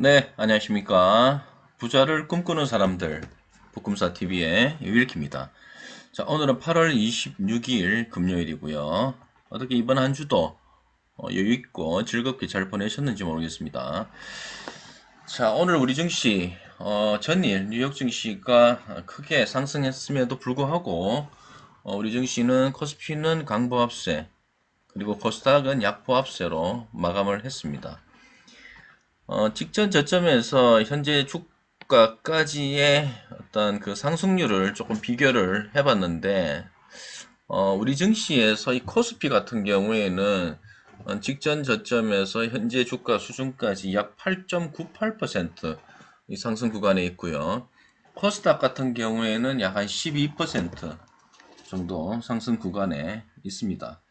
네, 안녕하십니까. 부자를 꿈꾸는 사람들, 북금사TV의 유일키입니다. 자, 오늘은 8월 26일 금요일이고요. 어떻게 이번 한 주도 여유있고 즐겁게 잘 보내셨는지 모르겠습니다. 자, 오늘 우리 증시, 전일 뉴욕 증시가 크게 상승했음에도 불구하고, 우리 증시는 코스피는 강보합세, 그리고 코스닥은 약보합세로 마감을 했습니다. 직전 저점에서 현재 주가까지의 어떤 그 상승률을 조금 비교를 해봤는데, 우리 증시에서 이 코스피 같은 경우에는 직전 저점에서 현재 주가 수준까지 약 8.98%이 상승 구간에 있고요. 코스닥 같은 경우에는 약 한 12% 정도 상승 구간에 있습니다.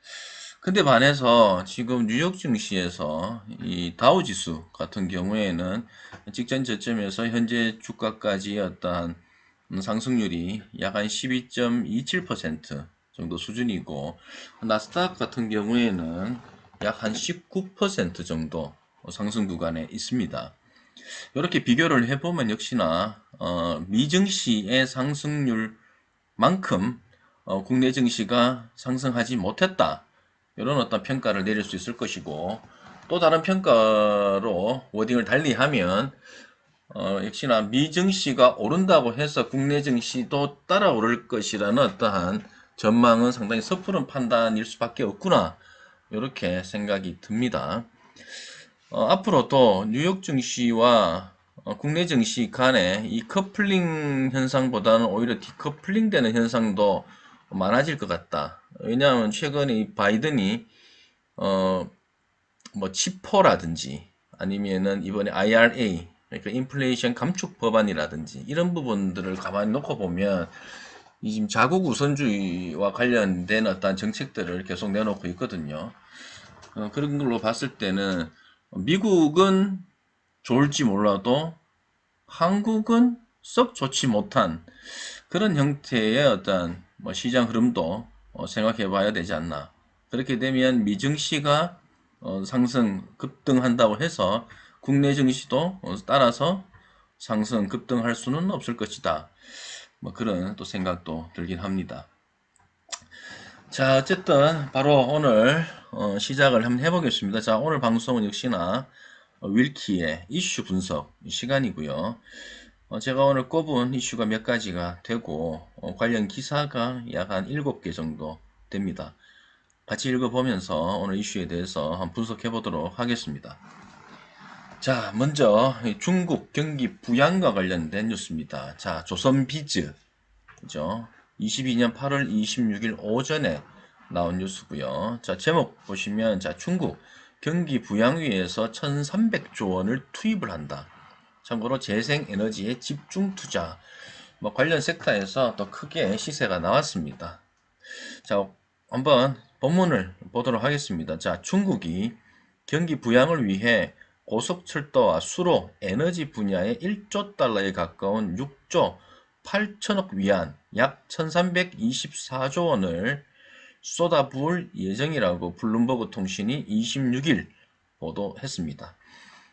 근데 반해서 지금 뉴욕 증시에서 이 다우 지수 같은 경우에는 직전 저점에서 현재 주가까지 어떠한 상승률이 약 한 12.27% 정도 수준이고, 나스닥 같은 경우에는 약 한 19% 정도 상승 구간에 있습니다. 이렇게 비교를 해보면 역시나 미증시의 상승률만큼 국내 증시가 상승하지 못했다, 이런 어떤 평가를 내릴 수 있을 것이고, 또 다른 평가로 워딩을 달리하면 역시나 미증시가 오른다고 해서 국내 증시도 따라 오를 것이라는 어떠한 전망은 상당히 섣부른 판단일 수밖에 없구나, 이렇게 생각이 듭니다. 앞으로도 뉴욕 증시와 국내 증시 간의 이 커플링 현상보다는 오히려 디커플링 되는 현상도 많아질 것 같다. 왜냐하면 최근에 이 바이든이 어, 뭐 치포라든지 아니면은 이번에 IRA, 그러니까 인플레이션 감축 법안이라든지 이런 부분들을 가만히 놓고 보면 이 지금 자국 우선주의와 관련된 어떤 정책들을 계속 내놓고 있거든요. 그런 걸로 봤을 때는 미국은 좋을지 몰라도 한국은 썩 좋지 못한 그런 형태의 어떤 뭐 시장 흐름도 생각해 봐야 되지 않나. 그렇게 되면 미증시가 상승 급등한다고 해서 국내 증시도 따라서 상승 급등할 수는 없을 것이다. 뭐 그런 또 생각도 들긴 합니다. 자, 어쨌든 바로 오늘 시작을 한번 해보겠습니다. 자, 오늘 방송은 역시나 윌키의 이슈 분석 시간이고요. 제가 오늘 꼽은 이슈가 몇 가지가 되고 관련 기사가 약 한 7개 정도 됩니다. 같이 읽어보면서 오늘 이슈에 대해서 한번 분석해 보도록 하겠습니다. 자, 먼저 중국 경기 부양과 관련된 뉴스입니다. 자, 조선비즈, 그죠? 22년 8월 26일 오전에 나온 뉴스고요. 자, 제목 보시면, 자, 중국 경기 부양 위해서 1,300조 원을 투입을 한다. 참고로 재생에너지에 집중 투자, 뭐 관련 섹터에서 더 크게 시세가 나왔습니다. 자, 한번 본문을 보도록 하겠습니다. 자, 중국이 경기 부양을 위해 고속철도와 수로, 에너지 분야에 1조 달러에 가까운 6조 8천억 위안, 약 1324조 원을 쏟아부을 예정이라고 블룸버그 통신이 26일 보도했습니다.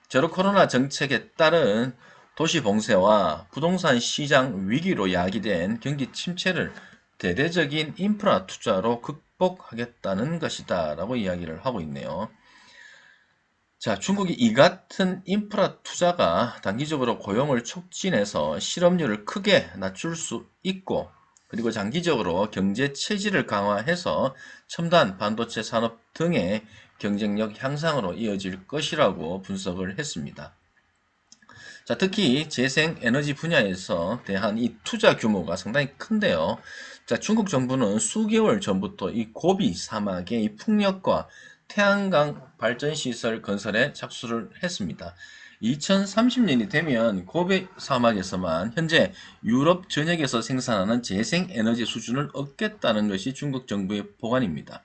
제로 코로나 정책에 따른 도시 봉쇄와 부동산 시장 위기로 야기된 경기 침체를 대대적인 인프라 투자로 극복하겠다는 것이다 라고 이야기를 하고 있네요. 자, 중국이 이 같은 인프라 투자가 단기적으로 고용을 촉진해서 실업률을 크게 낮출 수 있고, 그리고 장기적으로 경제 체질을 강화해서 첨단 반도체 산업 등의 경쟁력 향상으로 이어질 것이라고 분석을 했습니다. 자, 특히 재생 에너지 분야에서 대한 이 투자 규모가 상당히 큰데요. 자, 중국 정부는 수개월 전부터 이 고비 사막의 이 풍력과 태양광 발전 시설 건설에 착수를 했습니다. 2030년이 되면 고비 사막에서만 현재 유럽 전역에서 생산하는 재생 에너지 수준을 얻겠다는 것이 중국 정부의 보관입니다.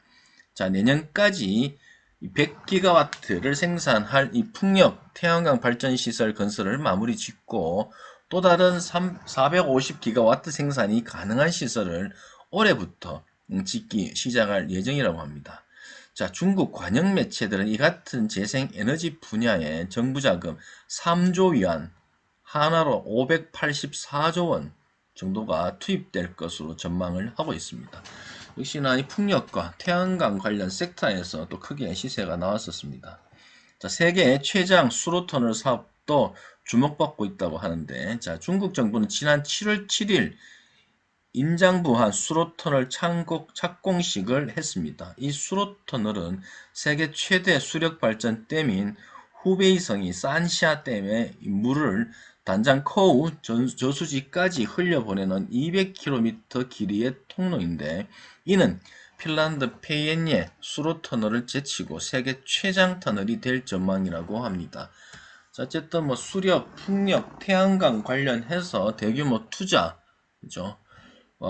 자, 내년까지 100기가와트를 생산할 이 풍력, 태양광 발전 시설 건설을 마무리 짓고 또 다른 450기가와트 생산이 가능한 시설을 올해부터 짓기 시작할 예정이라고 합니다. 자, 중국 관영 매체들은 이 같은 재생에너지 분야에 정부 자금 3조 위안, 하나로 584조 원 정도가 투입될 것으로 전망을 하고 있습니다. 역시나 이 풍력과 태양광 관련 섹터에서 또 크게 시세가 나왔었습니다. 자, 세계 최장 수로터널 사업도 주목받고 있다고 하는데, 자, 중국 정부는 지난 7월 7일 인장부한 수로터널 착공식을 했습니다. 이 수로터널은 세계 최대 수력발전 댐인 후베이성이 산시아 댐에 물을 단장커우 저수지까지 흘려보내는 200km 길이의 통로인데, 이는 핀란드 페이엔예 수로터널을 제치고 세계 최장 터널이 될 전망이라고 합니다. 자, 어쨌든 뭐 수력, 풍력, 태양광 관련해서 대규모 투자, 그죠?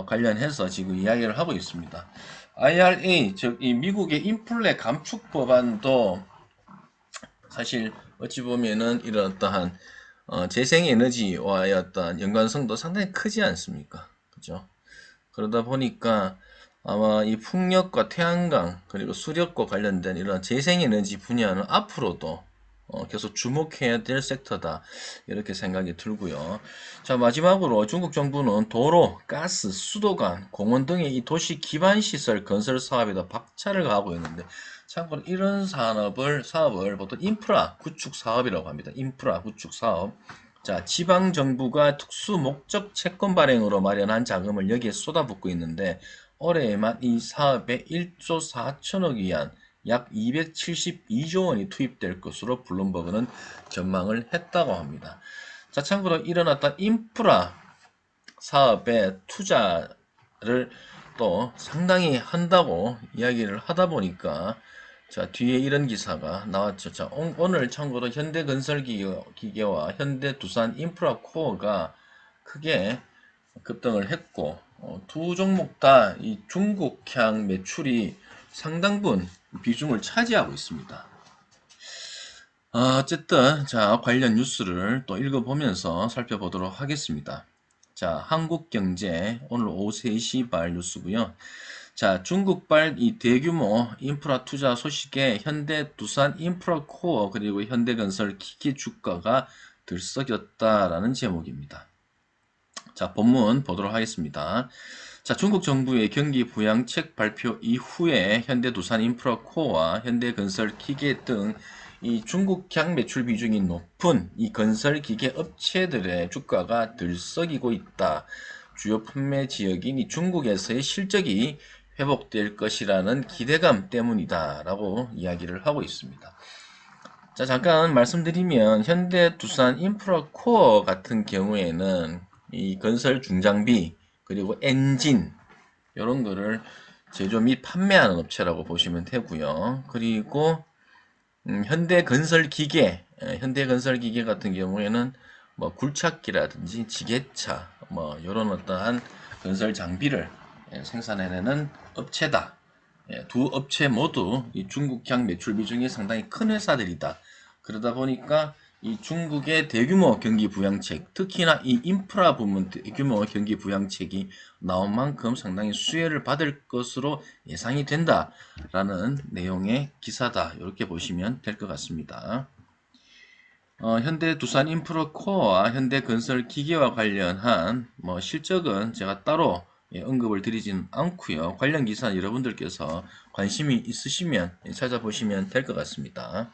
관련해서 지금 이야기를 하고 있습니다. IRA, 즉 이 미국의 인플레 감축 법안도 사실 어찌 보면은 이런 어떠한 재생에너지와의 어떤 연관성도 상당히 크지 않습니까? 그죠? 그러다 보니까 아마 이 풍력과 태양광 그리고 수력과 관련된 이런 재생에너지 분야는 앞으로도 계속 주목해야 될 섹터다, 이렇게 생각이 들고요. 자, 마지막으로 중국 정부는 도로, 가스, 수도관, 공원 등의 이 도시 기반 시설 건설 사업에다 박차를 가하고 있는데, 참고로 이런 사업을 보통 인프라 구축 사업이라고 합니다. 인프라 구축 사업. 자, 지방 정부가 특수 목적 채권 발행으로 마련한 자금을 여기에 쏟아붓고 있는데, 올해에만 이 사업에 1조 4천억 위안, 약 272조 원이 투입될 것으로 블룸버그는 전망을 했다고 합니다. 자, 참고로 이런 어떤 인프라 사업에 투자를 또 상당히 한다고 이야기를 하다 보니까, 자, 뒤에 이런 기사가 나왔죠. 자, 오늘 참고로 현대건설기계와 현대두산인프라코어가 크게 급등을 했고, 두 종목 다 이 중국향 매출이 상당분 비중을 차지하고 있습니다. 어쨌든 자, 관련 뉴스를 또 읽어보면서 살펴보도록 하겠습니다. 자, 한국경제 오늘 오후 3시 발 뉴스고요. 자, 중국발 이 대규모 인프라 투자 소식에 현대두산인프라코어 그리고 현대건설 기계 주가가 들썩였다라는 제목입니다. 자, 본문 보도록 하겠습니다. 자, 중국 정부의 경기 부양책 발표 이후에 현대두산인프라코어와 현대건설기계 등 이 중국향 매출 비중이 높은 이 건설기계 업체들의 주가가 들썩이고 있다. 주요 판매 지역인 이 중국에서의 실적이 회복될 것이라는 기대감 때문이다 라고 이야기를 하고 있습니다. 자, 잠깐 말씀드리면 현대두산인프라코어 같은 경우에는 이 건설 중장비 그리고 엔진 이런 거를 제조 및 판매하는 업체라고 보시면 되고요. 그리고 현대건설기계 같은 경우에는 뭐 굴착기라든지 지게차 뭐 이런 어떠한 건설 장비를 생산해내는 업체다. 두 업체 모두 이 중국향 매출 비중이 상당히 큰 회사들이다. 그러다 보니까 이 중국의 대규모 경기 부양책, 특히나 이 인프라 부문 대규모 경기 부양책이 나온 만큼 상당히 수혜를 받을 것으로 예상이 된다라는 내용의 기사다. 이렇게 보시면 될 것 같습니다. 현대두산인프라코어와 현대건설기계와 관련한 실적은 제가 따로 언급을 드리진 않고요. 관련 기사 여러분들께서 관심이 있으시면 찾아보시면 될 것 같습니다.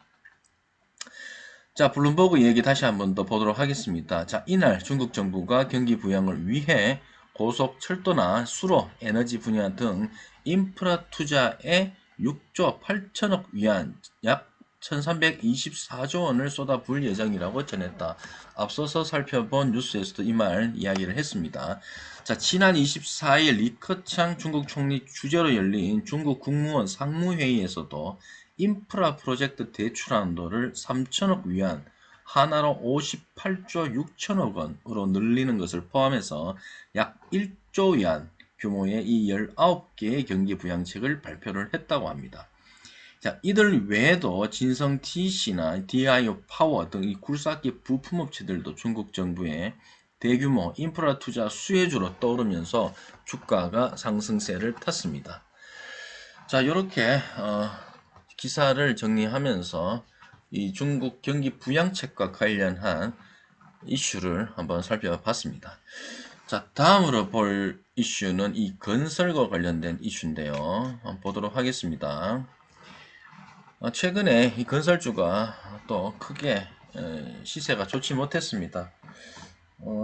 자, 블룸버그 얘기 다시 한번 더 보도록 하겠습니다. 자, 이날 중국 정부가 경기 부양을 위해 고속 철도나 수로, 에너지 분야 등 인프라 투자에 6조 8천억 위안, 약 1324조 원을 쏟아부을 예정이라고 전했다. 앞서서 살펴본 뉴스에서도 이 말 이야기를 했습니다. 자, 지난 24일 리커창 중국 총리 주재로 열린 중국 국무원 상무회의에서도 인프라 프로젝트 대출 한도를 3천억 위안, 하나로 58조 6천억 원으로 늘리는 것을 포함해서 약 1조 위안 규모의 이 19개의 경기 부양책을 발표를 했다고 합니다. 자, 이들 외에도 진성 TC나 DIO 파워 등 이 굴삭기 부품업체들도 중국 정부의 대규모 인프라 투자 수혜주로 떠오르면서 주가가 상승세를 탔습니다. 자, 이렇게 기사를 정리하면서 이 중국 경기 부양책과 관련한 이슈를 한번 살펴봤습니다. 자, 다음으로 볼 이슈는 이 건설과 관련된 이슈인데요. 한번 보도록 하겠습니다. 최근에 이 건설주가 또 크게 시세가 좋지 못했습니다.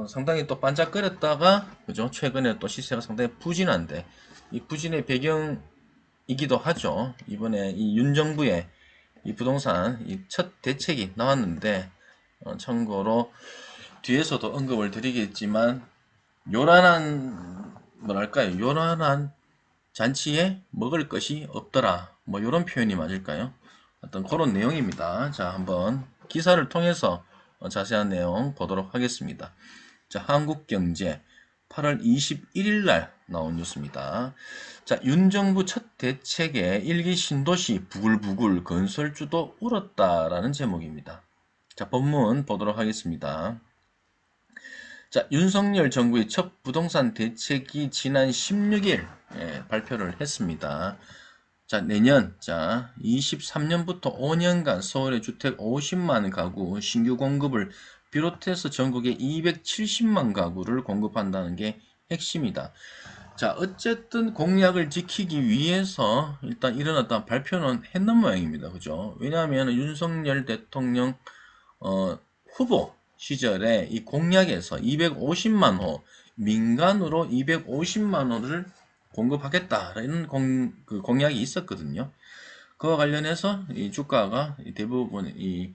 상당히 또 반짝거렸다가 그죠? 최근에 또 시세가 상당히 부진한데 이 부진의 배경이기도 하죠. 이번에 이 윤 정부의 이 부동산 이 첫 대책이 나왔는데 참고로 뒤에서도 언급을 드리겠지만 요란한 뭐랄까요? 요란한 잔치에 먹을 것이 없더라. 뭐 이런 표현이 맞을까요? 어떤 그런 내용입니다. 자, 한번 기사를 통해서 자세한 내용 보도록 하겠습니다. 자, 한국경제 8월 21일 날 나온 뉴스입니다. 자, 윤 정부 첫 대책에 일기 신도시 부글부글 건설주도 울었다라는 제목입니다. 자, 본문 보도록 하겠습니다. 자, 윤석열 정부의 첫 부동산 대책이 지난 16일 발표를 했습니다. 자, 내년 23년부터 5년간 서울의 주택 50만 가구 신규 공급을 비롯해서 전국에 270만 가구를 공급한다는 게 핵심이다. 자, 어쨌든 공약을 지키기 위해서 일단 이런 어떤 발표는 했는 모양입니다. 그죠? 왜냐하면 윤석열 대통령 후보 시절에 이 공약에서 250만 호 민간으로 250만 호를 공급하겠다라는 공약이 있었거든요. 그와 관련해서 이 주가가 대부분 이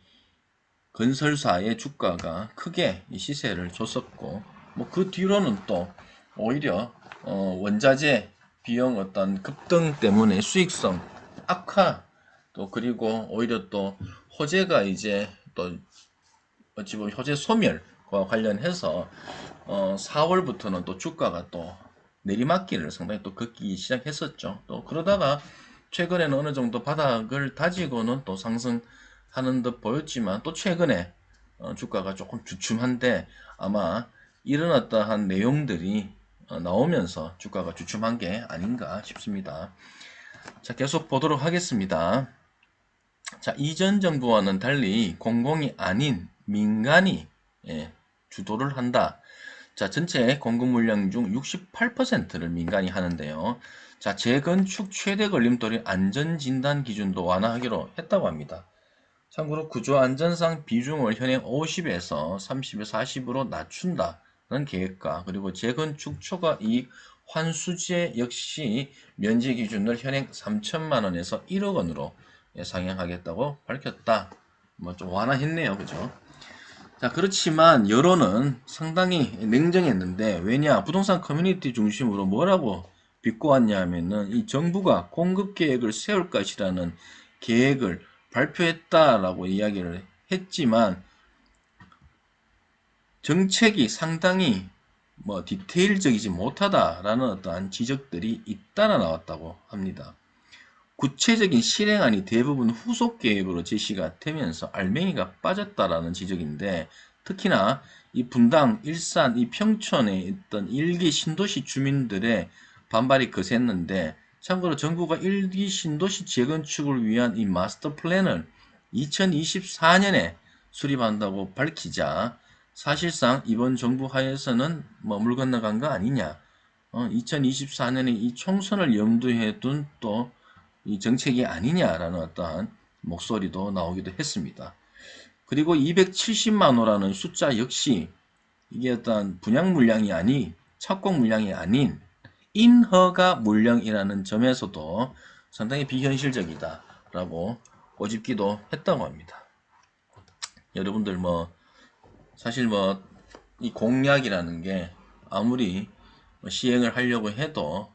건설사의 주가가 크게 이 시세를 줬었고, 뭐 그 뒤로는 또 오히려 원자재 비용 어떤 급등 때문에 수익성 악화, 또 그리고 오히려 또 호재가 이제 또 어찌 보면 호재 소멸과 관련해서 4월부터는 또 주가가 또 내리막길을 상당히 또 걷기 시작했었죠. 또 그러다가 최근에는 어느 정도 바닥을 다지고는 또 상승하는 듯 보였지만 또 최근에 주가가 조금 주춤한데 아마 이런 어떠한 내용들이 나오면서 주가가 주춤한 게 아닌가 싶습니다. 자, 계속 보도록 하겠습니다. 자, 이전 정부와는 달리 공공이 아닌 민간이 주도를 한다. 자, 전체 공급 물량 중 68%를 민간이 하는데요. 자, 재건축 최대 걸림돌인 안전진단 기준도 완화하기로 했다고 합니다. 참고로 구조 안전상 비중을 현행 50에서 30에서 40으로 낮춘다는 계획과 그리고 재건축 초과 이익 환수제 역시 면제 기준을 현행 3천만 원에서 1억 원으로 상향하겠다고 밝혔다. 뭐 좀 완화했네요. 그죠? 자, 그렇지만 여론은 상당히 냉정했는데 왜냐? 부동산 커뮤니티 중심으로 뭐라고 비꼬았냐 하면은 이 정부가 공급 계획을 세울 것이라는 계획을 발표했다라고 이야기를 했지만 정책이 상당히 뭐 디테일적이지 못하다라는 어떠한 지적들이 잇따라 나왔다고 합니다. 구체적인 실행안이 대부분 후속 계획으로 제시가 되면서 알맹이가 빠졌다라는 지적인데 특히나 이 분당, 일산, 이 평촌에 있던 일기 신도시 주민들의 반발이 거셌는데 참고로 정부가 일기 신도시 재건축을 위한 이 마스터 플랜을 2024년에 수립한다고 밝히자 사실상 이번 정부 하에서는 뭐 물 건너간 거 아니냐 2024년에 이 총선을 염두에 둔 또 이 정책이 아니냐라는 어떠한 목소리도 나오기도 했습니다. 그리고 270만 호라는 숫자 역시 이게 어떤 분양 물량이 아닌 착공 물량이 아닌 인허가 물량이라는 점에서도 상당히 비현실적이다라고 꼬집기도 했다고 합니다. 여러분들 뭐 사실 뭐 이 공약이라는 게 아무리 시행을 하려고 해도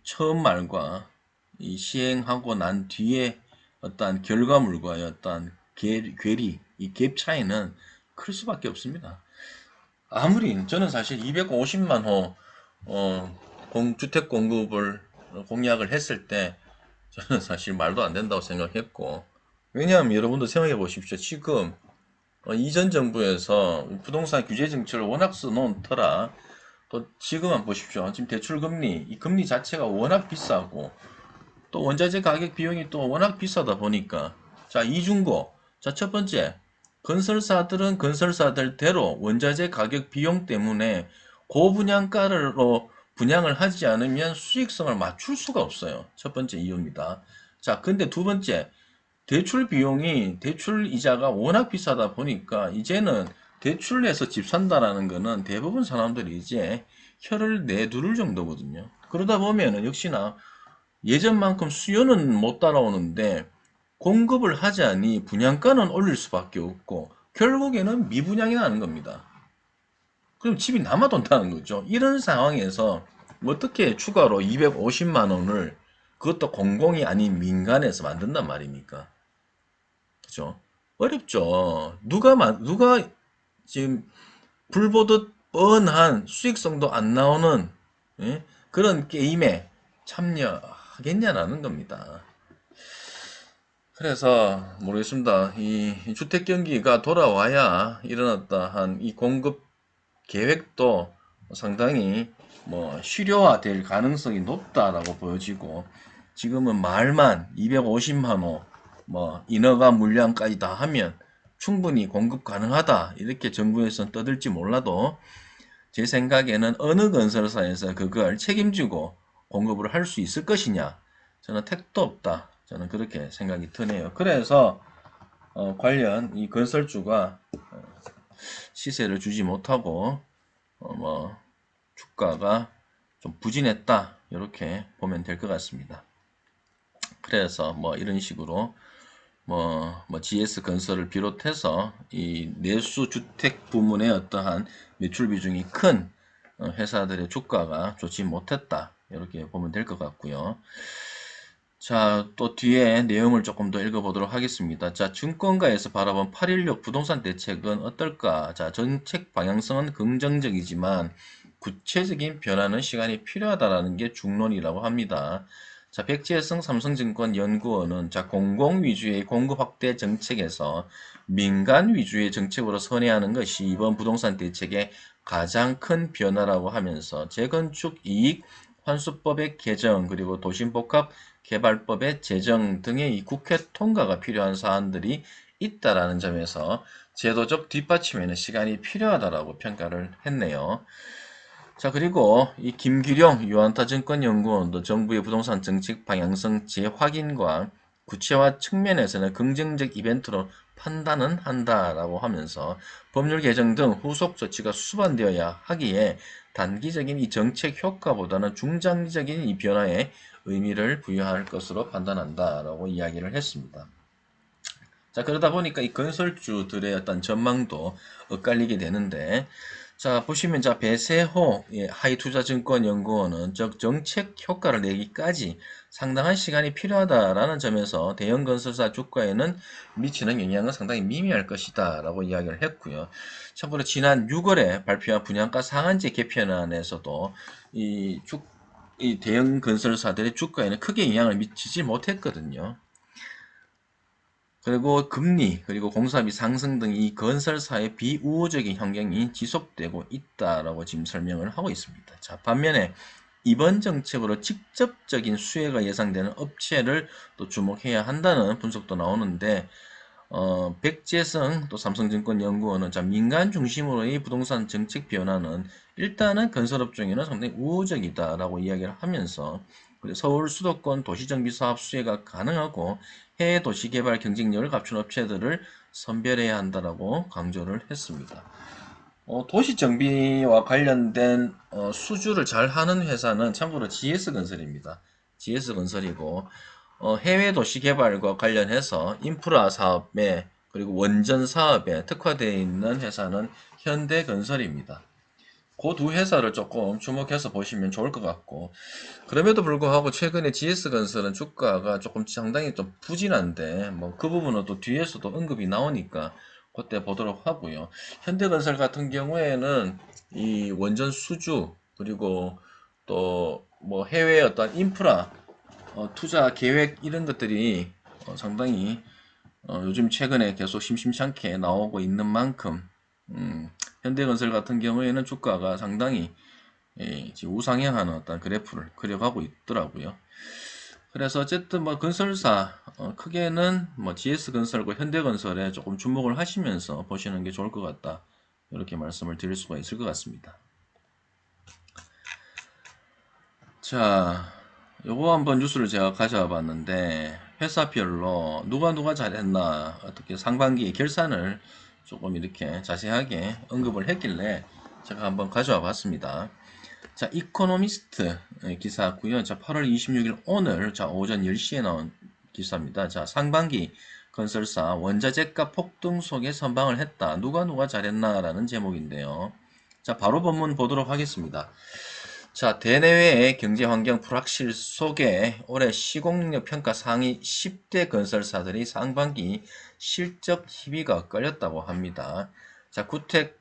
처음 말과 이 시행하고 난 뒤에 어떠한 결과물과의 어떠한 괴리, 이 갭 차이는 클 수밖에 없습니다. 아무리 저는 사실 250만 호 주택 공급을 공약을 했을 때 저는 사실 말도 안 된다고 생각했고 왜냐하면 여러분도 생각해 보십시오. 지금 이전 정부에서 부동산 규제 정책을 워낙 써놓은 터라 또 지금 한번 보십시오. 지금 대출 금리 이 금리 자체가 워낙 비싸고 또 원자재 가격 비용이 또 워낙 비싸다 보니까 자 이중고 자 첫 번째 건설사들은 건설사들대로 원자재 가격 비용 때문에 고분양가로 분양을 하지 않으면 수익성을 맞출 수가 없어요. 첫 번째 이유입니다. 자 근데 두 번째 대출 비용이 대출 이자가 워낙 비싸다 보니까 이제는 대출내서 집 산다라는 거는 대부분 사람들이 이제 혀를 내두를 정도거든요. 그러다 보면은 역시나 예전만큼 수요는 못 따라오는데 공급을 하자니 분양가는 올릴 수밖에 없고 결국에는 미분양이 나는 겁니다. 그럼 집이 남아돈다는 거죠. 이런 상황에서 어떻게 추가로 250만 원을 그것도 공공이 아닌 민간에서 만든단 말입니까? 그죠? 어렵죠. 누가 지금 불 보듯 뻔한 수익성도 안 나오는 예? 그런 게임에 참여하겠냐라는 겁니다. 그래서 모르겠습니다. 이 주택 경기가 돌아와야 일어났다 한 이 공급 계획도 상당히 뭐 실효화될 가능성이 높다라고 보여지고 지금은 말만 250만 호 뭐 인허가 물량까지 다 하면 충분히 공급 가능하다 이렇게 정부에서는 떠들지 몰라도 제 생각에는 어느 건설사에서 그걸 책임지고 공급을 할 수 있을 것이냐 저는 택도 없다 저는 그렇게 생각이 드네요. 그래서 관련 이 건설주가 시세를 주지 못하고 뭐 주가가 좀 부진했다 이렇게 보면 될 것 같습니다. 그래서 뭐 이런 식으로 뭐 GS 건설을 비롯해서 이 내수 주택 부문의 어떠한 매출 비중이 큰 회사들의 주가가 좋지 못했다 이렇게 보면 될 것 같고요. 자, 또 뒤에 내용을 조금 더 읽어보도록 하겠습니다. 자, 증권가에서 바라본 8.16 부동산 대책은 어떨까? 자, 정책 방향성은 긍정적이지만 구체적인 변화는 시간이 필요하다라는 게 중론이라고 합니다. 자, 백지혜성 삼성증권 연구원은 자, 공공 위주의 공급 확대 정책에서 민간 위주의 정책으로 선회하는 것이 이번 부동산 대책의 가장 큰 변화라고 하면서 재건축 이익 환수법의 개정 그리고 도심복합 개발법의 제정 등의 이 국회 통과가 필요한 사안들이 있다라는 점에서 제도적 뒷받침에는 시간이 필요하다라고 평가를 했네요. 자, 그리고 이 김규룡 유한타증권연구원도 정부의 부동산 정책 방향성 재확인과 구체화 측면에서는 긍정적 이벤트로 판단은 한다라고 하면서 법률 개정 등 후속 조치가 수반되어야 하기에 단기적인 이 정책 효과보다는 중장기적인 이 변화에 의미를 부여할 것으로 판단한다라고 이야기를 했습니다. 자, 그러다 보니까 이 건설주들의 어떤 전망도 엇갈리게 되는데, 자, 보시면, 자, 배세호 하이투자증권연구원은 정책 효과를 내기까지 상당한 시간이 필요하다라는 점에서 대형 건설사 주가에는 미치는 영향은 상당히 미미할 것이다 라고 이야기를 했고요. 참고로 지난 6월에 발표한 분양가 상한제 개편안에서도 이 대형 건설사들의 주가에는 크게 영향을 미치지 못했거든요. 그리고 금리, 그리고 공사비 상승 등 이 건설사의 비우호적인 환경이 지속되고 있다라고 지금 설명을 하고 있습니다. 자, 반면에 이번 정책으로 직접적인 수혜가 예상되는 업체를 또 주목해야 한다는 분석도 나오는데, 백재성 또 삼성증권 연구원은 자, 민간 중심으로의 부동산 정책 변화는 일단은 건설업종에는 상당히 우호적이다라고 이야기를 하면서 서울 수도권 도시정비 사업 수혜가 가능하고 해외 도시개발 경쟁력을 갖춘 업체들을 선별해야 한다라고 강조를 했습니다. 도시정비와 관련된 수주를 잘 하는 회사는 참고로 GS건설입니다. GS건설이고 해외 도시 개발과 관련해서 인프라 사업에 그리고 원전 사업에 특화되어 있는 회사는 현대건설입니다. 그 두 회사를 조금 주목해서 보시면 좋을 것 같고 그럼에도 불구하고 최근에 GS건설은 주가가 조금 상당히 좀 부진한데 뭐 그 부분은 또 뒤에서도 언급이 나오니까 그때 보도록 하고요. 현대건설 같은 경우에는 이 원전 수주 그리고 또 뭐 해외 어떤 인프라 투자 계획 이런 것들이 상당히 요즘 최근에 계속 심심찮게 나오고 있는 만큼 현대건설 같은 경우에는 주가가 상당히 지금 우상향하는 어떤 그래프를 그려가고 있더라고요. 그래서 어쨌든 뭐 건설사 크게는 뭐 GS건설과 현대건설에 조금 주목을 하시면서 보시는 게 좋을 것 같다. 이렇게 말씀을 드릴 수가 있을 것 같습니다. 자, 요거 한번 뉴스를 제가 가져와 봤는데 회사별로 누가 잘했나 어떻게 상반기 결산을 조금 이렇게 자세하게 언급을 했길래 제가 한번 가져와 봤습니다. 자, 이코노미스트 기사고요. 자, 8월 26일 오늘 자, 오전 10시에 나온 기사입니다. 자, 상반기 건설사 원자재가 폭등 속에 선방을 했다. 누가 잘했나라는 제목인데요. 자, 바로 본문 보도록 하겠습니다. 자, 대내외의 경제환경 불확실 속에 올해 시공력 평가 상위 10대 건설사들이 상반기 실적 희비가 끌렸다고 합니다. 자,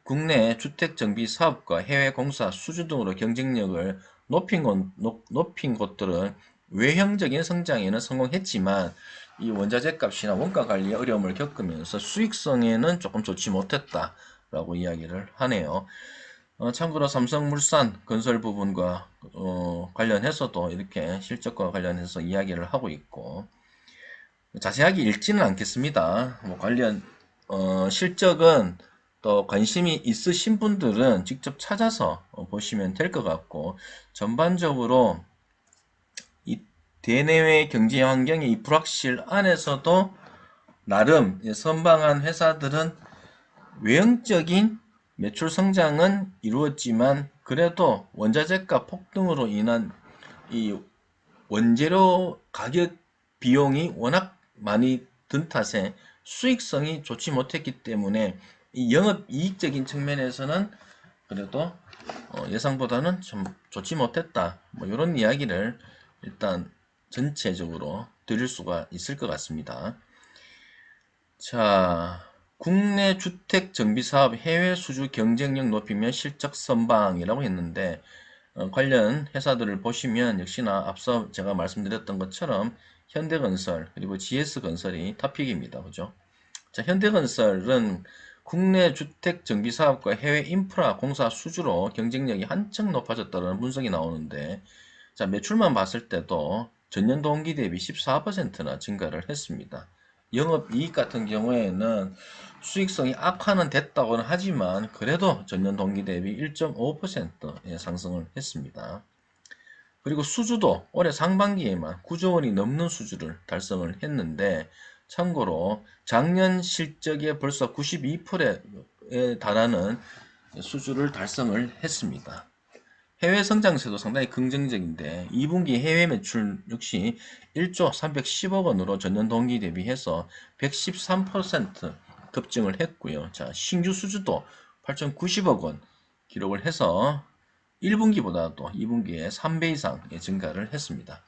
국내 주택정비 사업과 해외 공사 수주 등으로 경쟁력을 높인 곳들은 외형적인 성장에는 성공했지만 이 원자재 값이나 원가 관리에 어려움을 겪으면서 수익성에는 조금 좋지 못했다라고 이야기를 하네요. 참고로 삼성물산 건설 부분과 관련해서도 이렇게 실적과 관련해서 이야기를 하고 있고 자세하게 읽지는 않겠습니다. 뭐 관련 실적은 또 관심이 있으신 분들은 직접 찾아서 보시면 될 것 같고 전반적으로 이 대내외 경제 환경의 이 불확실 안에서도 나름 선방한 회사들은 외형적인 매출 성장은 이루었지만 그래도 원자재가 폭등으로 인한 이 원재료 가격 비용이 워낙 많이 든 탓에 수익성이 좋지 못했기 때문에 이 영업이익적인 측면에서는 그래도 예상보다는 좀 좋지 못했다. 뭐 이런 이야기를 일단 전체적으로 드릴 수가 있을 것 같습니다. 자, 국내 주택 정비 사업 해외 수주 경쟁력 높이면 실적 선방이라고 했는데 관련 회사들을 보시면 역시나 앞서 제가 말씀드렸던 것처럼 현대건설 그리고 GS건설이 탑픽입니다. 그죠? 자, 현대건설은 국내 주택 정비 사업과 해외 인프라 공사 수주로 경쟁력이 한층 높아졌다는 분석이 나오는데 자, 매출만 봤을 때도 전년 동기 대비 14%나 증가를 했습니다. 영업이익 같은 경우에는 수익성이 악화는 됐다고는 하지만 그래도 전년 동기 대비 1.5% 상승을 했습니다. 그리고 수주도 올해 상반기에만 9조 원이 넘는 수주를 달성을 했는데 참고로 작년 실적에 벌써 92%에 달하는 수주를 달성을 했습니다. 해외 성장세도 상당히 긍정적인데 2분기 해외 매출 역시 1조 310억 원으로 전년 동기 대비해서 113% 급증을 했고요. 자, 신규 수주도 8,090억 원 기록을 해서 1분기보다도 2분기에 3배 이상 증가를 했습니다.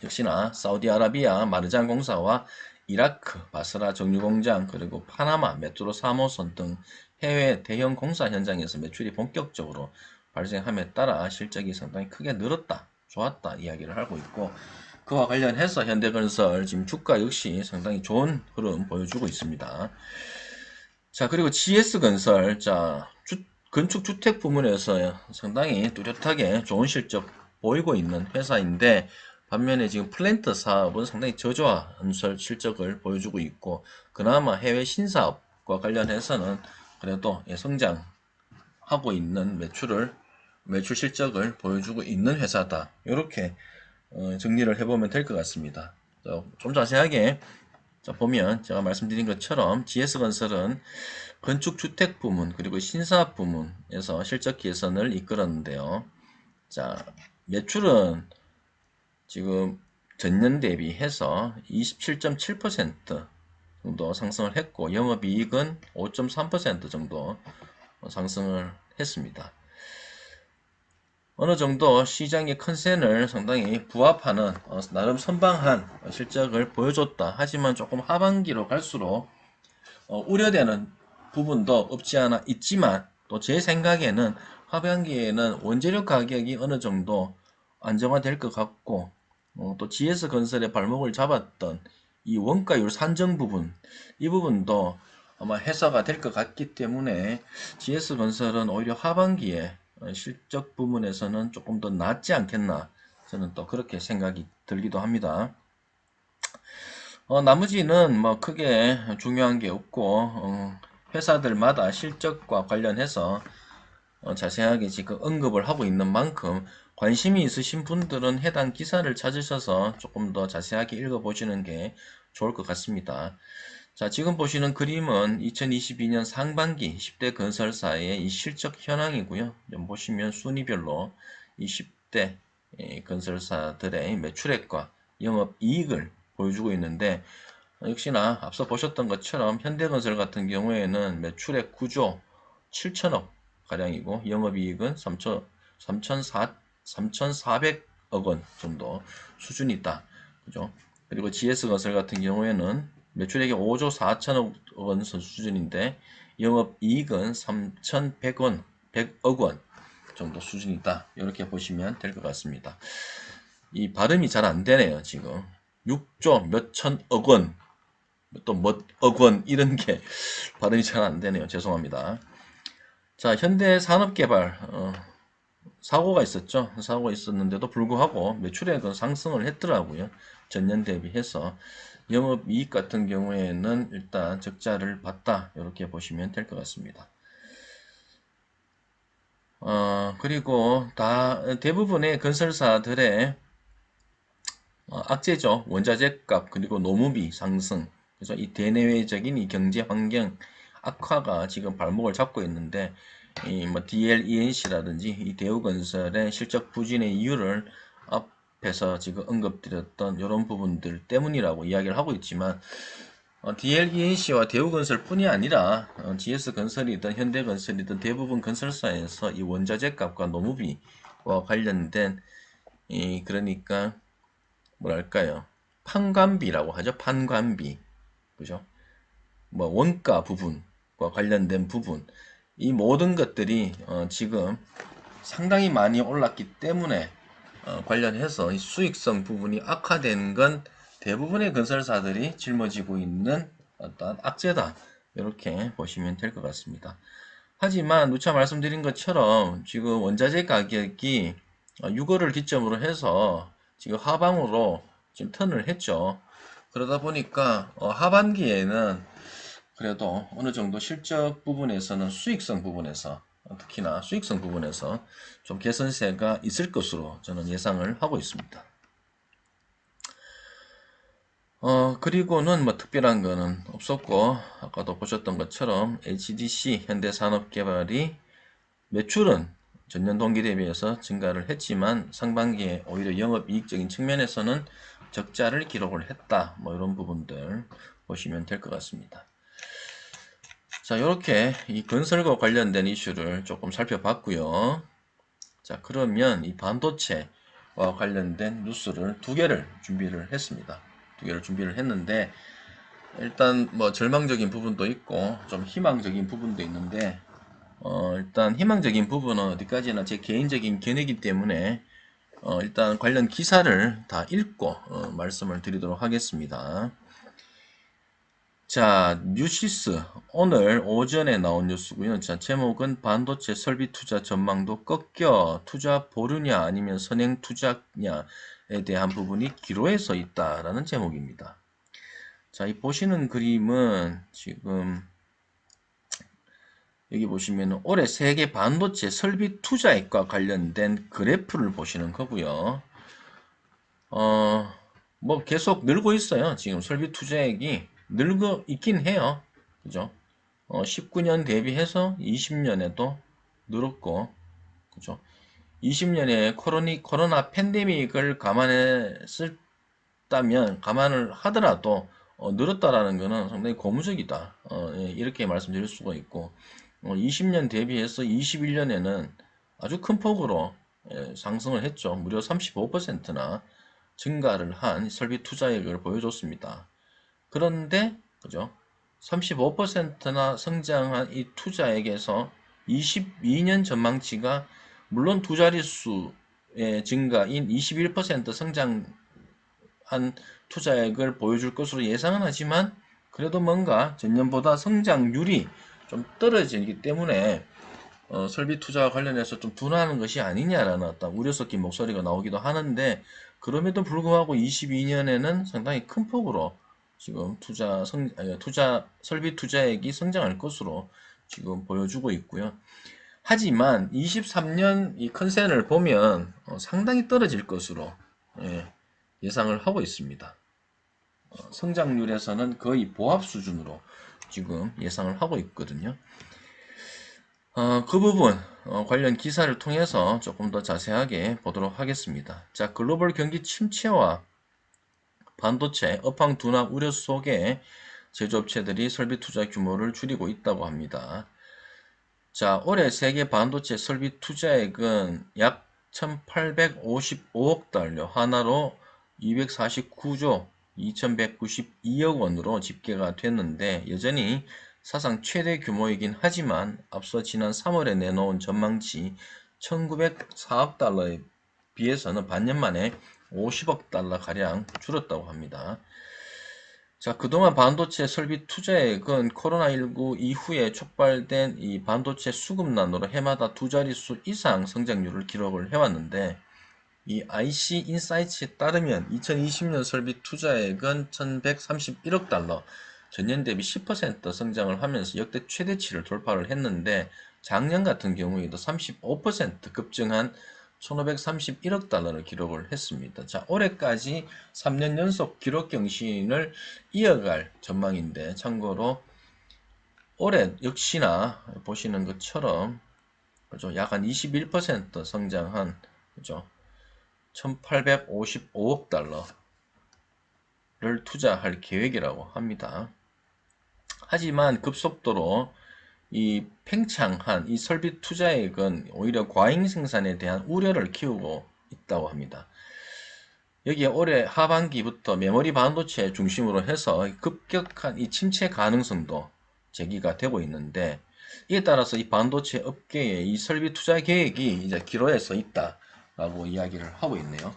역시나 사우디아라비아 마르잔 공사와 이라크 바스라 정유공장 그리고 파나마 메트로 3호선 등 해외 대형 공사 현장에서 매출이 본격적으로 발생함에 따라 실적이 상당히 크게 늘었다, 좋았다 이야기를 하고 있고 그와 관련해서 현대건설 지금 주가 역시 상당히 좋은 흐름 보여주고 있습니다. 자, 그리고 GS건설 자 건축 주택 부문에서 상당히 뚜렷하게 좋은 실적 보이고 있는 회사인데 반면에 지금 플랜트 사업은 상당히 저조한 실적을 보여주고 있고 그나마 해외 신사업과 관련해서는 그래도 성장하고 있는 매출 실적을 보여주고 있는 회사다. 이렇게 정리를 해보면 될 것 같습니다. 좀 자세하게 보면 제가 말씀드린 것처럼 GS건설은 건축주택 부문 그리고 신사업 부문에서 실적 개선을 이끌었는데요. 자, 매출은 지금 전년 대비해서 27.7% 정도 상승을 했고 영업이익은 5.3% 정도 상승을 했습니다. 어느 정도 시장의 컨센을 상당히 부합하는 나름 선방한 실적을 보여줬다. 하지만 조금 하반기로 갈수록 우려되는 부분도 없지 않아 있지만 또 제 생각에는 하반기에는 원재료 가격이 어느 정도 안정화될 것 같고 또 GS건설의 발목을 잡았던 이 원가율 산정 부분 이 부분도 아마 해소가 될 것 같기 때문에 GS건설은 오히려 하반기에 실적 부분에서는 조금 더 낫지 않겠나 저는 또 그렇게 생각이 들기도 합니다. 나머지는 뭐 크게 중요한 게 없고, 회사들마다 실적과 관련해서 자세하게 지금 언급을 하고 있는 만큼 관심이 있으신 분들은 해당 기사를 찾으셔서 조금 더 자세하게 읽어보시는 게 좋을 것 같습니다. 자, 지금 보시는 그림은 2022년 상반기 10대 건설사의 이 실적 현황이고요. 좀 보시면 순위별로 이 10대 건설사들의 매출액과 영업이익을 보여주고 있는데, 역시나 앞서 보셨던 것처럼 현대건설 같은 경우에는 매출액 9조 7천억 가량이고 영업이익은 3,400억 원 정도 수준이 있다. 그죠? 그리고 GS건설 같은 경우에는 매출액이 5조 4천억 원 수준인데 영업이익은 3,100원, 100억 원 정도 수준이 있다. 이렇게 보시면 될 것 같습니다. 이 발음이 잘 안 되네요, 지금. 6조 몇천억 원, 또 몇억 원, 이런 게 발음이 잘 안 되네요. 죄송합니다. 자, 현대산업개발, 사고가 있었죠. 사고가 있었는데도 불구하고 매출액은 상승을 했더라고요. 전년 대비해서. 영업이익 같은 경우에는 일단 적자를 봤다. 이렇게 보시면 될 것 같습니다. 그리고 대부분의 건설사들의 악재죠. 원자재 값, 그리고 노무비 상승. 그래서 이 대내외적인 이 경제 환경 악화가 지금 발목을 잡고 있는데, 이 뭐 DLENC라든지 이 대우건설의 실적 부진의 이유를 앞에서 지금 언급드렸던 이런 부분들 때문이라고 이야기를 하고 있지만, DLENC와 대우건설 뿐이 아니라 GS건설이든 현대건설이든 대부분 건설사에서 이 원자재 값과 노무비와 관련된 그러니까 뭐랄까요, 판관비라고 하죠. 판관비, 그죠? 뭐 원가 부분과 관련된 부분, 이 모든 것들이 지금 상당히 많이 올랐기 때문에 관련해서 이 수익성 부분이 악화된 건 대부분의 건설사들이 짊어지고 있는 어떤 악재다. 이렇게 보시면 될 것 같습니다. 하지만 누차 말씀드린 것처럼 지금 원자재 가격이 6월을 기점으로 해서 지금 하방으로 지금 턴을 했죠. 그러다 보니까 하반기에는 그래도 어느 정도 실적 부분에서는 수익성 부분에서 특히나 수익성 부분에서 좀 개선세가 있을 것으로 저는 예상을 하고 있습니다. 그리고는 뭐 특별한 거는 없었고, 아까도 보셨던 것처럼 HDC 현대산업개발이 매출은 전년 동기 대비해서 증가를 했지만 상반기에 오히려 영업이익적인 측면에서는 적자를 기록을 했다. 뭐 이런 부분들 보시면 될 것 같습니다. 자, 이렇게 이 건설과 관련된 이슈를 조금 살펴봤고요. 자, 그러면 이 반도체와 관련된 뉴스를 두 개를 준비를 했습니다. 두 개를 준비를 했는데, 일단 뭐 절망적인 부분도 있고 좀 희망적인 부분도 있는데, 일단 희망적인 부분은 어디까지나 제 개인적인 견해이기 때문에 일단 관련 기사를 다 읽고 말씀을 드리도록 하겠습니다. 자, 뉴시스 오늘 오전에 나온 뉴스고요. 자, 제목은 반도체 설비 투자 전망도 꺾여 투자 보류냐 아니면 선행 투자냐에 대한 부분이 기로에 서 있다라는 제목입니다. 자, 이 보시는 그림은 지금 여기 보시면 올해 세계 반도체 설비 투자액과 관련된 그래프를 보시는 거고요. 뭐 계속 늘고 있어요. 지금 설비 투자액이 늘고 있긴 해요. 그죠? 19년 대비해서 20년에도 늘었고, 그죠? 20년에 코로나 팬데믹을 감안을 하더라도 늘었다라는 것은 상당히 고무적이다. 예, 이렇게 말씀드릴 수가 있고, 20년 대비해서 21년에는 아주 큰 폭으로 상승을 했죠. 무려 35%나 증가를 한 설비 투자액을 보여줬습니다. 그런데 그죠? 35%나 성장한 이 투자액에서 22년 전망치가 물론 두 자릿수의 증가인 21% 성장한 투자액을 보여줄 것으로 예상은 하지만 그래도 뭔가 전년보다 성장률이 좀 떨어지기 때문에 설비 투자와 관련해서 좀 둔화하는 것이 아니냐라는 어떤 우려 섞인 목소리가 나오기도 하는데, 그럼에도 불구하고 22년에는 상당히 큰 폭으로 지금 설비 투자액이 성장할 것으로 지금 보여주고 있고요. 하지만 23년 이 컨센을 보면 상당히 떨어질 것으로 예상을 하고 있습니다. 성장률에서는 거의 보합 수준으로 지금 예상을 하고 있거든요. 그 부분 관련 기사를 통해서 조금 더 자세하게 보도록 하겠습니다. 자, 글로벌 경기 침체와 반도체 업황 둔화 우려 속에 제조업체들이 설비 투자 규모를 줄이고 있다고 합니다. 자, 올해 세계 반도체 설비 투자액은 약 1,855억 달러, 하나로 249조 2,192억 원으로 집계가 됐는데, 여전히 사상 최대 규모이긴 하지만 앞서 지난 3월에 내놓은 전망치 1,904억 달러에 비해서는 반년 만에 50억 달러 가량 줄었다고 합니다. 자, 그동안 반도체 설비 투자액은 코로나19 이후에 촉발된 이 반도체 수급난으로 해마다 두 자릿수 이상 성장률을 기록을 해왔는데, 이 IC 인사이츠에 따르면 2020년 설비 투자액은 1131억 달러, 전년 대비 10% 성장을 하면서 역대 최대치를 돌파를 했는데, 작년 같은 경우에도 35% 급증한 1531억 달러를 기록을 했습니다. 자, 올해까지 3년 연속 기록 경신을 이어갈 전망인데, 참고로 올해 역시나 보시는 것처럼 그죠? 약 한 21% 성장한 그죠? 1855억 달러를 투자할 계획이라고 합니다. 하지만 급속도로 이 팽창한 이 설비 투자액은 오히려 과잉 생산에 대한 우려를 키우고 있다고 합니다. 여기에 올해 하반기부터 메모리 반도체 중심으로 해서 급격한 이 침체 가능성도 제기가 되고 있는데, 이에 따라서 이 반도체 업계의 이 설비 투자 계획이 이제 기로에 서 있다라고 이야기를 하고 있네요.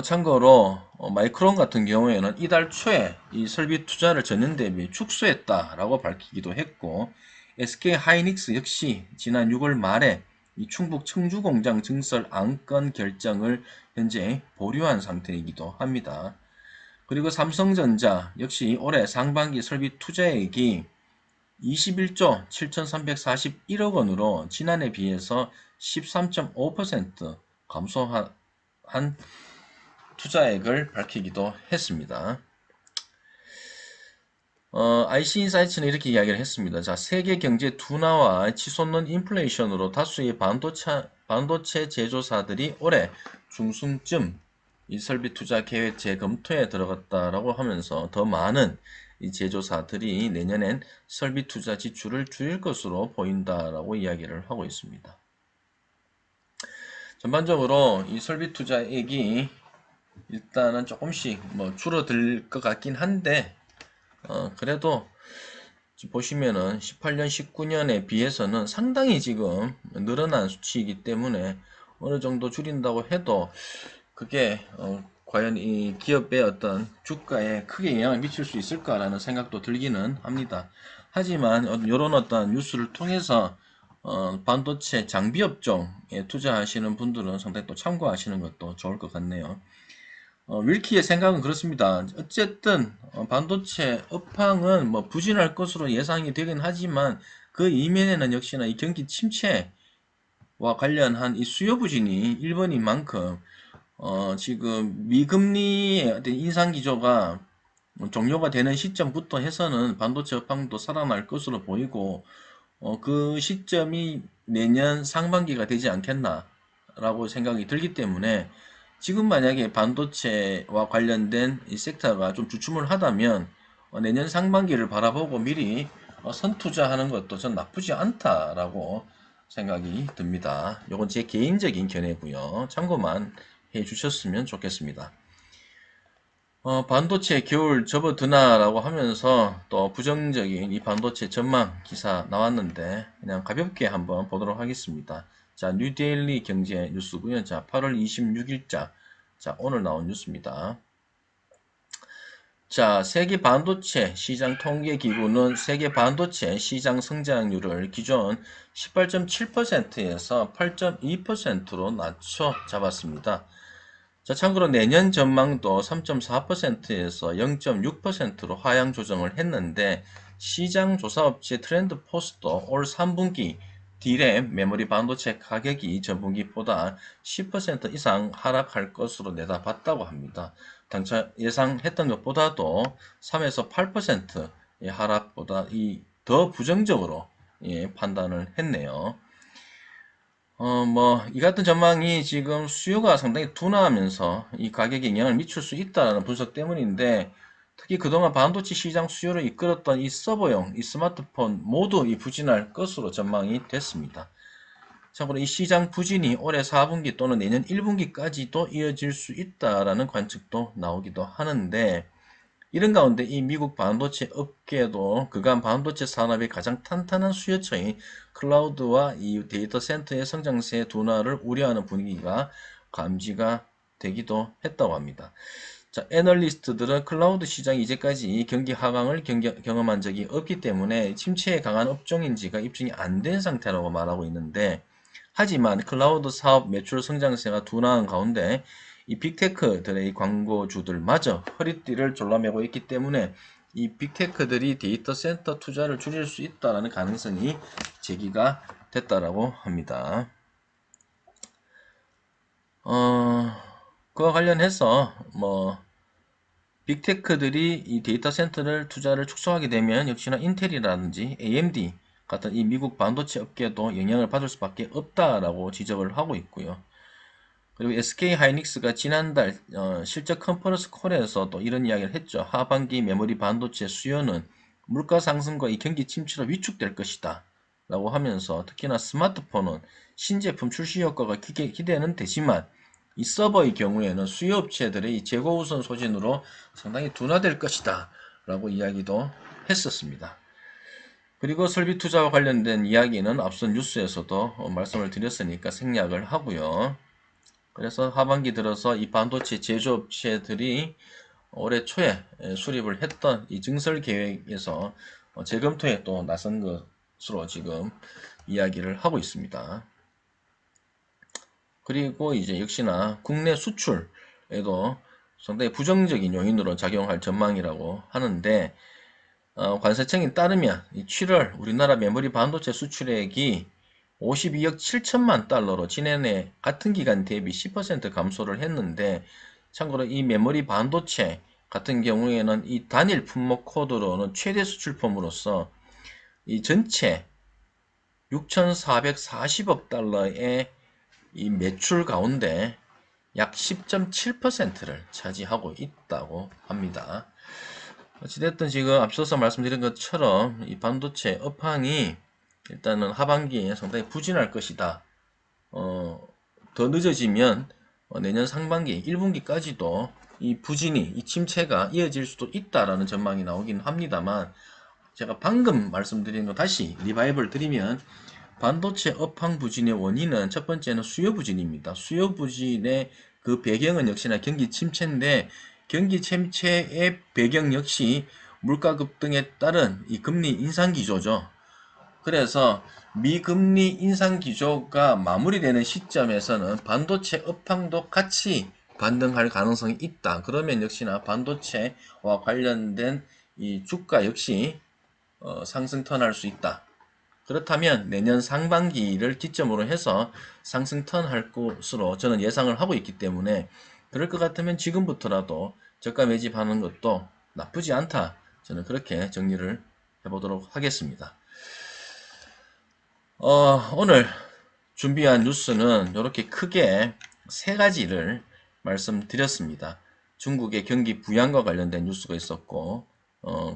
참고로 마이크론 같은 경우에는 이달 초에 이 설비 투자를 전년 대비 축소했다라고 밝히기도 했고, SK 하이닉스 역시 지난 6월 말에 이 충북 청주 공장 증설 안건 결정을 현재 보류한 상태이기도 합니다. 그리고 삼성전자 역시 올해 상반기 설비 투자액이 21조 7,341억 원으로 지난해 비해서 13.5% 감소한 투자액을 밝히기도 했습니다. IC인사이츠는 이렇게 이야기를 했습니다. 자, 세계 경제 둔화와 치솟는 인플레이션으로 다수의 반도체 제조사들이 올해 중순쯤 이 설비 투자 계획 재검토에 들어갔다라고 하면서 더 많은 이 제조사들이 내년엔 설비 투자 지출을 줄일 것으로 보인다라고 이야기를 하고 있습니다. 전반적으로 이 설비 투자액이 일단은 조금씩 줄어들 것 같긴 한데, 그래도 보시면은 18년, 19년에 비해서는 상당히 지금 늘어난 수치이기 때문에 어느 정도 줄인다고 해도 그게 과연 이 기업의 어떤 주가에 크게 영향을 미칠 수 있을까라는 생각도 들기는 합니다. 하지만 이런 어떤 뉴스를 통해서 반도체 장비 업종에 투자하시는 분들은 상당히 또 참고하시는 것도 좋을 것 같네요. 윌키의 생각은 그렇습니다. 어쨌든 반도체 업황은 부진할 것으로 예상이 되긴 하지만 그 이면에는 역시나 이 경기 침체와 관련한 이 수요 부진이 1번인 만큼 지금 미금리의 어떤 인상 기조가 종료가 되는 시점부터 해서는 반도체 업황도 살아날 것으로 보이고, 그 시점이 내년 상반기가 되지 않겠나라고 생각이 들기 때문에, 지금 만약에 반도체와 관련된 이 섹터가 좀 주춤을 하다면 내년 상반기를 바라보고 미리 선투자하는 것도 전 나쁘지 않다라고 생각이 듭니다. 이건 제 개인적인 견해고요. 참고만 해 주셨으면 좋겠습니다. 반도체 겨울 접어드나라고 하면서 또 부정적인 이 반도체 전망 기사 나왔는데 그냥 가볍게 한번 보도록 하겠습니다. 자, 뉴데일리 경제 뉴스고요. 자, 8월 26일자. 자, 오늘 나온 뉴스입니다. 자, 세계 반도체 시장 통계 기구는 세계 반도체 시장 성장률을 기존 18.7%에서 8.2%로 낮춰 잡았습니다. 자, 참고로 내년 전망도 3.4%에서 0.6%로 하향 조정을 했는데 시장 조사업체 트렌드 포스도 올 3분기 D램 메모리 반도체 가격이 전분기보다 10% 이상 하락할 것으로 내다봤다고 합니다. 당초 예상했던 것보다도 3에서 8%의 하락보다 더 부정적으로 판단을 했네요. 이 같은 전망이 지금 수요가 상당히 둔화하면서 이 가격에 영향을 미칠 수 있다는 분석 때문인데, 특히 그동안 반도체 시장 수요를 이끌었던 이 서버용, 이 스마트폰 모두 부진할 것으로 전망이 됐습니다. 참고로 이 시장 부진이 올해 4분기 또는 내년 1분기까지도 이어질 수 있다라는 관측도 나오기도 하는데, 이런 가운데 이 미국 반도체 업계도 그간 반도체 산업의 가장 탄탄한 수요처인 클라우드와 이 데이터 센터의 성장세 둔화를 우려하는 분위기가 감지가 되기도 했다고 합니다. 자, 애널리스트들은 클라우드 시장이 이제까지 경기 하강을 경험한 적이 없기 때문에 침체에 강한 업종인지가 입증이 안 된 상태라고 말하고 있는데, 하지만 클라우드 사업 매출 성장세가 둔화한 가운데 이 빅테크들의 광고주들마저 허리띠를 졸라매고 있기 때문에 이 빅테크들이 데이터 센터 투자를 줄일 수 있다는 가능성이 제기가 됐다라고 합니다. 그와 관련해서 빅테크들이 이 데이터 센터를 투자를 축소하게 되면 역시나 인텔이라든지 AMD 같은 이 미국 반도체 업계도 영향을 받을 수밖에 없다라고 지적을 하고 있고요. 그리고 SK 하이닉스가 지난달 실적 컨퍼런스 콜에서도 이런 이야기를 했죠. 하반기 메모리 반도체 수요는 물가 상승과 이 경기 침체로 위축될 것이다 라고 하면서, 특히나 스마트폰은 신제품 출시 효과가 기대는 되지만 이 서버의 경우에는 수요 업체들의 재고 우선 소진으로 상당히 둔화될 것이다 라고 이야기도 했었습니다. 그리고 설비 투자와 관련된 이야기는 앞선 뉴스에서도 말씀을 드렸으니까 생략을 하고요. 그래서 하반기 들어서 이 반도체 제조업체들이 올해 초에 수립을 했던 이 증설 계획에서 재검토에 또 나선 것으로 지금 이야기를 하고 있습니다. 그리고 이제 역시나 국내 수출에도 상당히 부정적인 요인으로 작용할 전망이라고 하는데, 관세청에 따르면 7월 우리나라 메모리 반도체 수출액이 52억 7천만 달러로 지난해 같은 기간 대비 10% 감소를 했는데, 참고로 이 메모리 반도체 같은 경우에는 이 단일 품목 코드로는 최대 수출품으로서 이 전체 6,440억 달러의 이 매출 가운데 약 10.7%를 차지하고 있다고 합니다. 어찌됐든 지금 앞서서 말씀드린 것처럼 이 반도체 업황이 일단은 하반기에 상당히 부진할 것이다. 더 늦어지면 내년 상반기 1분기까지도 이 부진이, 이 침체가 이어질 수도 있다라는 전망이 나오긴 합니다만, 제가 방금 말씀드린 거 다시 리바이벌 드리면, 반도체 업황 부진의 원인은 첫 번째는 수요 부진입니다. 수요 부진의 그 배경은 역시나 경기 침체인데, 경기 침체의 배경 역시 물가 급등에 따른 이 금리 인상 기조죠. 그래서 미금리 인상 기조가 마무리되는 시점에서는 반도체 업황도 같이 반등할 가능성이 있다. 그러면 역시나 반도체와 관련된 이 주가 역시 상승 턴할 수 있다. 그렇다면 내년 상반기를 기점으로 해서 상승 턴할 것으로 저는 예상을 하고 있기 때문에, 그럴 것 같으면 지금부터라도 저가 매집하는 것도 나쁘지 않다. 저는 그렇게 정리를 해보도록 하겠습니다. 오늘 준비한 뉴스는 이렇게 크게 세 가지를 말씀드렸습니다. 중국의 경기 부양과 관련된 뉴스가 있었고,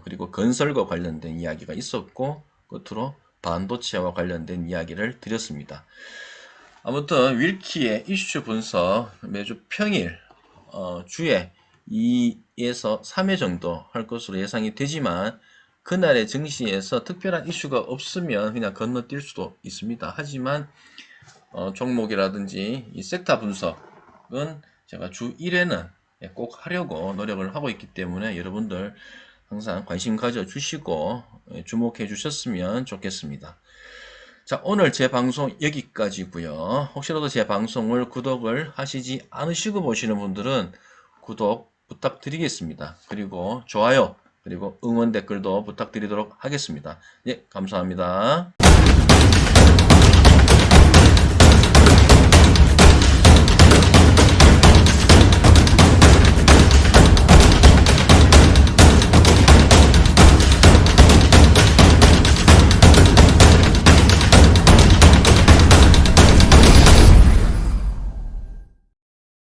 그리고 건설과 관련된 이야기가 있었고, 끝으로 반도체와 관련된 이야기를 드렸습니다. 아무튼 윌키의 이슈 분석 매주 평일 주에 2에서 3회 정도 할 것으로 예상이 되지만, 그날의 증시에서 특별한 이슈가 없으면 그냥 건너뛸 수도 있습니다. 하지만 종목이라든지 이 섹터 분석은 제가 주 1회는 꼭 하려고 노력을 하고 있기 때문에 여러분들 항상 관심 가져주시고 주목해 주셨으면 좋겠습니다. 자, 오늘 제 방송 여기까지고요. 혹시라도 제 방송을 구독을 하시지 않으시고 보시는 분들은 구독 부탁드리겠습니다. 그리고 좋아요, 그리고 응원 댓글도 부탁드리도록 하겠습니다. 예, 감사합니다.